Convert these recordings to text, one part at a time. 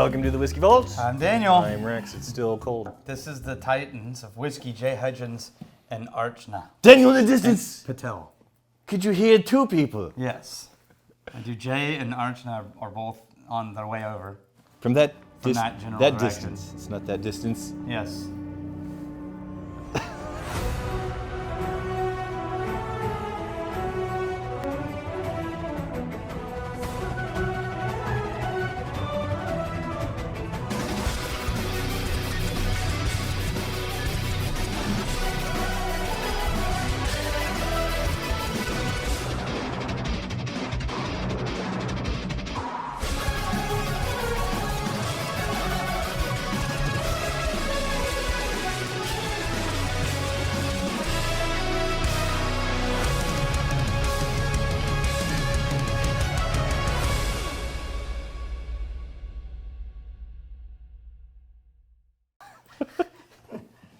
Welcome to the Whiskey Vault. I'm Daniel. I'm Rex. It's still cold. This is the Titans of Whiskey, J. Hudgins and Archana. Daniel in the distance. Patel. Could you hear two people? Yes. I do. Jay and Archana are both on their way over. From that general direction. distance. It's not that distance. Yes.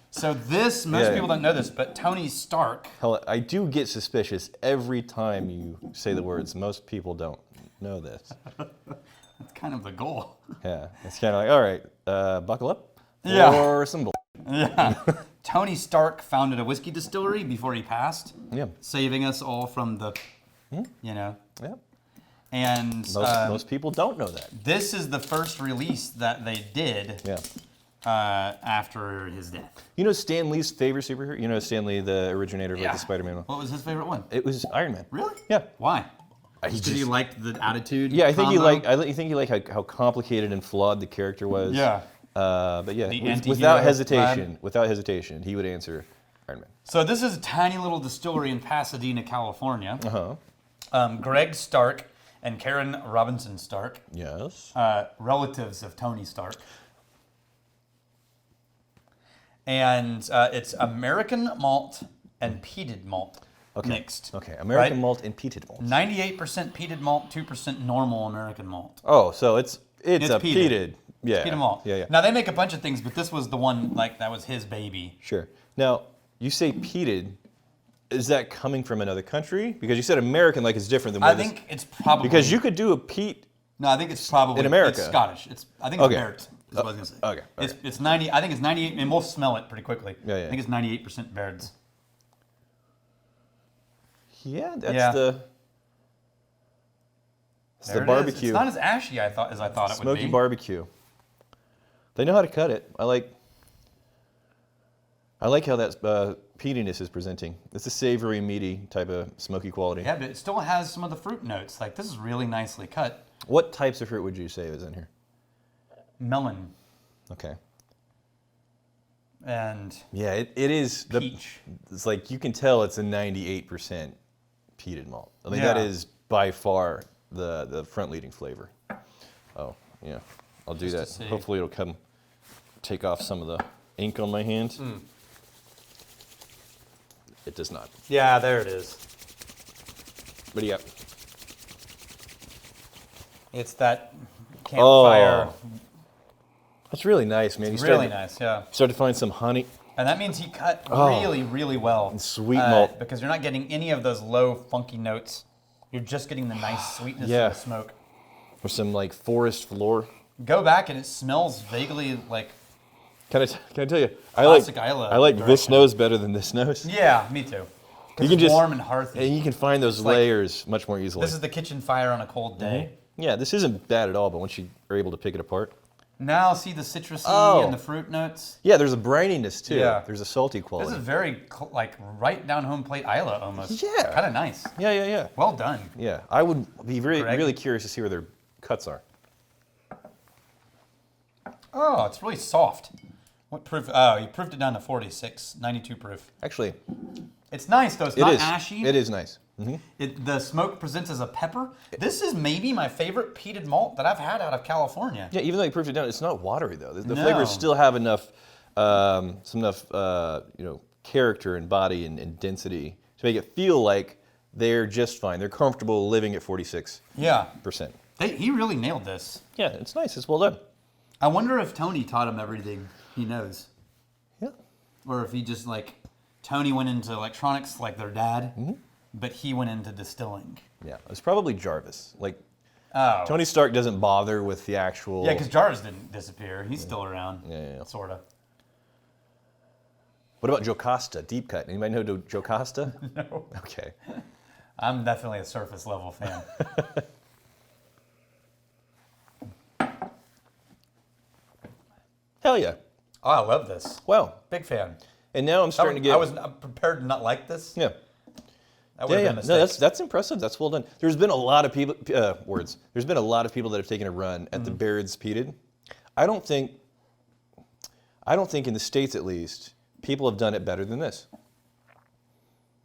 So this, most people don't know this, but Tony Stark. Hell, I do get suspicious every time you say the words. Most people don't know this. That's kind of the goal. Yeah, it's kind of like, all right, buckle up or some bull. Yeah. Tony Stark founded a whiskey distillery before he passed. Yeah. Saving us all from the, Yeah. And Most people don't know that. this is the first release that they did Yeah. after his death. You know Stan Lee's favorite superhero? You know Stan Lee, the originator of like, the Spider-Man one? What was his favorite one? It was Iron Man. Really? Yeah. Why? He Because he liked the attitude. Yeah, I think combo? you like how complicated and flawed the character was. Yeah. But yeah, The anti-hero without hesitation, he would answer Iron Man. So this is a tiny little distillery in Pasadena, California. Uh-huh. Greg Stark and Karen Robinson Stark, Yes. relatives of Tony Stark. And it's American malt and peated malt mixed. Okay. American right? malt and peated malt. 98% peated malt, 2% normal American malt. Oh, so it's a peated. peated. Yeah. Peated malt. Yeah. Now they make a bunch of things, but this was the one that was his baby. Sure. Now, you say peated. Is that coming from another country? Because you said American, like it's different than what I think it's probably because you could do a peat. No, I think it's probably in America. It's Scottish. I think it's Barrett. Is what I was gonna say. Okay. It's 90. I think it's 98, and we'll smell it pretty quickly. Yeah. I think it's 98% Baird's. Yeah, that's the barbecue. It's not as ashy as I thought it would be. Smoky barbecue. They know how to cut it. I like how that peatiness is presenting. It's a savory, meaty type of smoky quality. Yeah, but it still has some of the fruit notes. Like this is really nicely cut. What types of fruit would you say is in here? Melon Okay. and Yeah, it is. peach. It's like you can tell it's a 98% peated malt. I mean, that is by far the front-leading flavor. Oh, yeah. I'll do that. Hopefully it'll take off some of the ink on my hand. It does not. Yeah, there it is. What do you got? It's that campfire. Oh, that's really nice, man. It's really nice, yeah. Start to find some honey. And that means he cut really, really well. And sweet malt. Because you're not getting any of those low, funky notes. You're just getting the nice sweetness of the smoke. Or some like forest floor. Go back and it smells vaguely like Can I tell you? classic I Isla like this direction. nose better than this nose. Yeah, me too. You Because can it's warm and hearthy. And you can find those layers much more easily. This is the kitchen fire on a cold day. Yeah, this isn't bad at all, but once you are able to pick it apart. Now see the citrusy and the fruit notes. Yeah, there's a brininess too. Yeah. There's a salty quality. This is very right down home plate Isla almost. Yeah. Kind of nice. Yeah. Well done. Yeah, I would be Greg? really curious to see where their cuts are. Oh, it's really soft. What proof? Oh, you proofed it down to 46, 92 proof. Actually, It's nice though. It's it not is. ashy. It is nice. The smoke presents as a pepper. This is maybe my favorite peated malt that I've had out of California. Yeah, even though you proofed it down, it's not watery though. The No. flavors still have enough, character and body and density to make it feel like they're just fine. They're comfortable living at 46%. Yeah. Yeah, He really nailed this. it's nice. It's well done. I wonder if Tony taught him everything he knows. Yeah. Or if he just Tony went into electronics like their dad, but he went into distilling. Yeah, it's probably Jarvis. Oh. Tony Stark doesn't bother with the actual. Yeah, because Jarvis didn't disappear. He's still around. Yeah. Sort of. What about Jocasta? Deep cut. Anybody know Jocasta? No. Okay. I'm definitely a surface level fan. Hell yeah. Oh, I love this. Wow. Big fan. And now I'm starting to get. I was not prepared to not like this. Yeah. That would have been a mistake. No, that's impressive. That's well done. There's been a lot of people. There's been a lot of people that have taken a run at the Baird's Peated. I don't think in the States at least, people have done it better than this.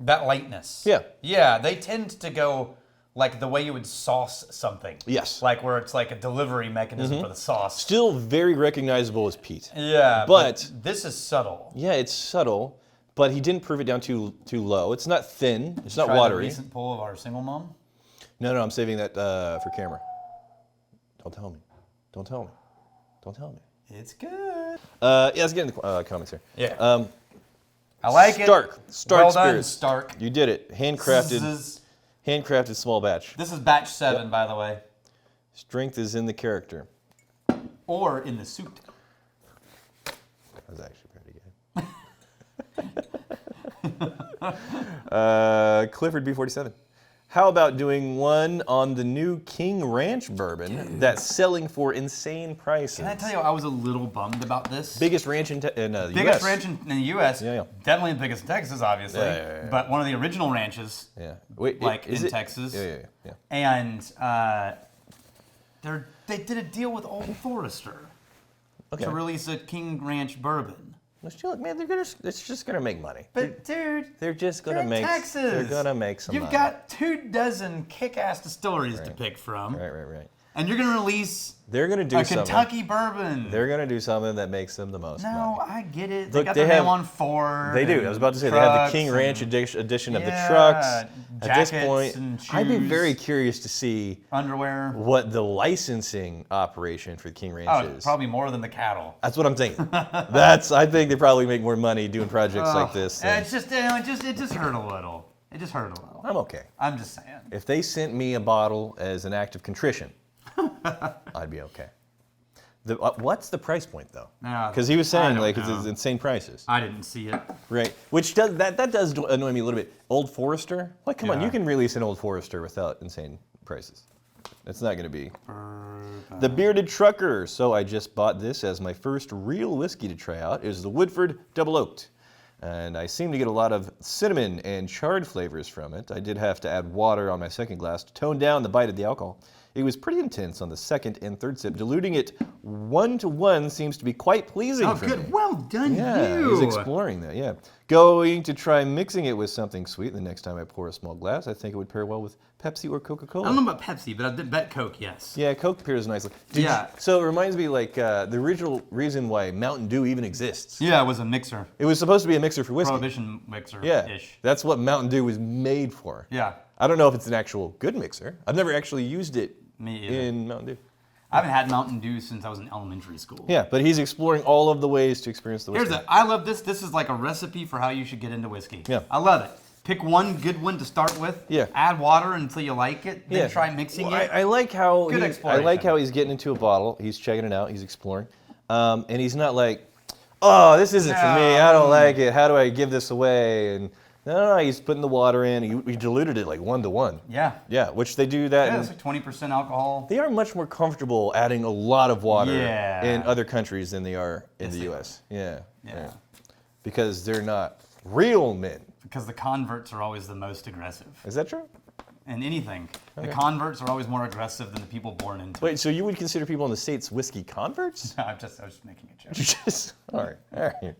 That lightness. Yeah. Yeah, they tend to go like the way you would sauce something. Yes. Like where it's like a delivery mechanism for the sauce. Still very recognizable as peat. Yeah, But this is subtle. yeah, it's subtle, but he didn't prove it down too low. It's not thin. It's not Try watery. The recent pull of our single mom. No, I'm saving that for camera. Don't tell me. Don't tell me. Don't tell me. It's good. Yeah, let's get into comments here. Yeah. I like Stark. it. Stark well spirits. done, Stark. You did it. Handcrafted small batch. This is batch 7, by the way. Strength is in the character. Or in the suit. That was actually pretty good. Clifford B47. How about doing one on the new King Ranch bourbon that's selling for insane prices? Can I tell you, I was a little bummed about this. Biggest ranch in the biggest U.S. ranch in the U.S. Yeah. Definitely the biggest in Texas, obviously. Yeah. But one of the original ranches, Yeah. Wait, like is in it? Texas. Yeah. And they did a deal with Old Forester Okay. to release a King Ranch bourbon. Man, it's just gonna make money. But dude, They're just gonna you're in make. Texas. They're gonna make some You've money. got 24 kick-ass distilleries to pick from. Right. And you're gonna release They're gonna do a something. Kentucky bourbon. They're gonna do something that makes them the most money. No, I get it. Look, They got they their have- name on Ford. They do. I was about to say they have the King Ranch edition of the Yeah, trucks. At this jackets point, and I'd be shoes. very curious to see Underwear. what the licensing operation for the King Ranch Oh, is. probably more than the cattle. That's what I'm thinking. I think they probably make more money doing projects like this. than- It's just, it just hurt a little. It just hurt a little. I'm okay. I'm just saying. If they sent me a bottle as an act of contrition, I'd be okay. What's the price point though? Because he was saying like it's insane prices, I didn't see it. right? Which does that does annoy me a little bit. Old Forester, like come on, Yeah. you can release an Old Forester without insane prices. It's not going to be. The Bearded Trucker. So I just bought this as my first real whiskey to try out. It is the Woodford Double Oaked. And I seem to get a lot of cinnamon and charred flavors from it. I did have to add water on my second glass to tone down the bite of the alcohol. It was pretty intense on the second and third sip. Diluting it 1-to-1 seems to be quite pleasing Oh, for good. me. Well done, Yeah, you. he's exploring that, yeah. Going to try mixing it with something sweet the next time I pour a small glass. I think it would pair well with Pepsi or Coca-Cola. I don't know about Pepsi, but I did bet Coke, yes. Yeah, Coke pairs nicely. So it reminds me, like, the original reason why Mountain Dew even exists. Yeah, it was a mixer. It was supposed to be a mixer for whiskey. Prohibition mixer-ish. Yeah, that's what Mountain Dew was made for. Yeah. I don't know if it's an actual good mixer. I've never actually used it Me either. in Mountain Dew. I haven't had Mountain Dew since I was in elementary school. Yeah, but he's exploring all of the ways to experience the whiskey. I love this. This is like a recipe for how you should get into whiskey. Yeah. I love it. Pick one good one to start with. Yeah. Add water until you like it. Then try mixing Well, it. I like how Good I exploration. like how he's getting into a bottle. He's checking it out. He's exploring, and he's not like, "Oh, this isn't for me. I don't like it. How do I give this away?" And no, he's putting the water in. He diluted it like 1-to-1. Yeah. Yeah, which they do that. Yeah, in- it's like 20% alcohol. They are much more comfortable adding a lot of water Yeah. in other countries than they are in the U.S. Yeah. Because they're not real men. Because the converts are always the most aggressive. Is that true? In anything. The converts are always more aggressive than the people born into it. Wait, so you would consider people in the States whiskey converts? I was just making a joke. Just, all right.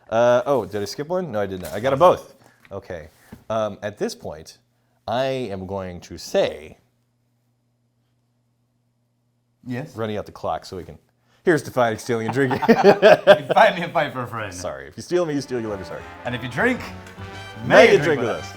Oh, did I skip one? No, I did not. I got them both. Okay. At this point, I am going to say, Yes. running out the clock so we can. Here's defining, stealing, and drinking. Fight me a fight for a friend. Sorry, if you steal me, you steal your liver. Sorry. And if you drink, May you drink with us.